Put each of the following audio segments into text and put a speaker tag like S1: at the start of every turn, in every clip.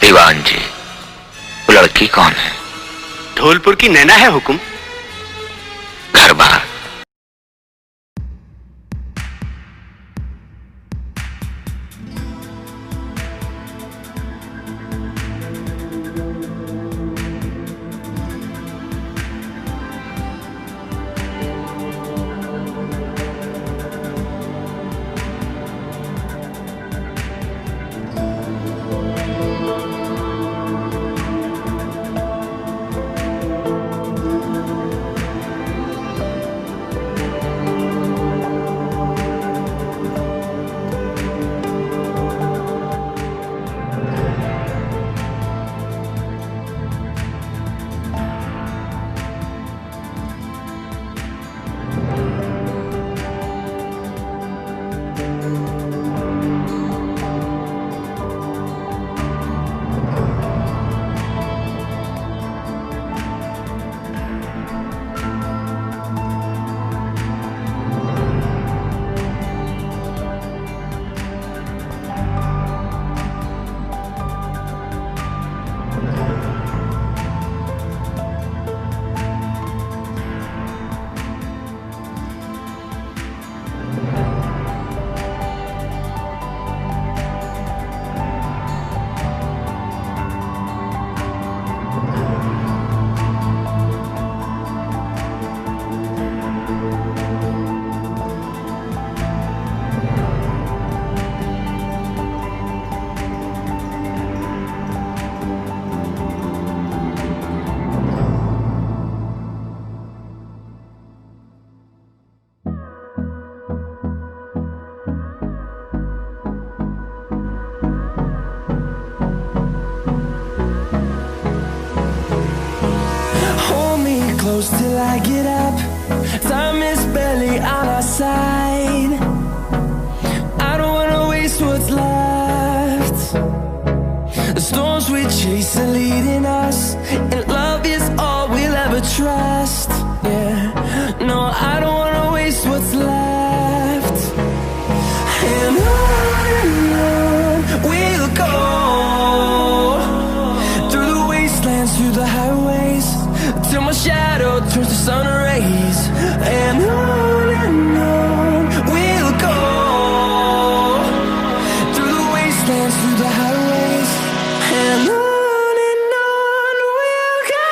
S1: दीवान जी, वो लड़की कौन है?
S2: धौलपुर की नैना है हुकुम।
S1: घर बार
S3: close till I get up. Time is barely on our side. I don't wanna waste what's left. The storms we chase are leading us, and love is all we'll ever trust. Yeah, no, I don't wanna waste what's left. And on we'll go, through the wastelands, through the highways, till my shadow turns to sun rays. And on we'll go, through the wastelands, through the highways, and on we'll go.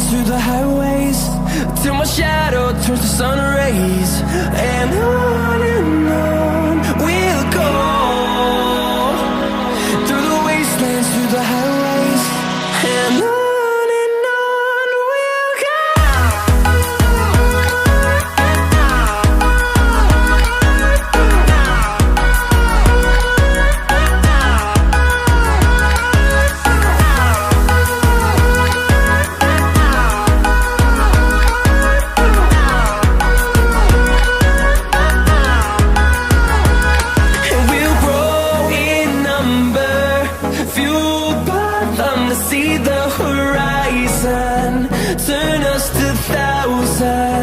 S3: Through the highways, till my shadow turns to sun rays. And on we'll go, through the wastelands, through the highways, and on we'll go. See the horizon, turn us to thousands.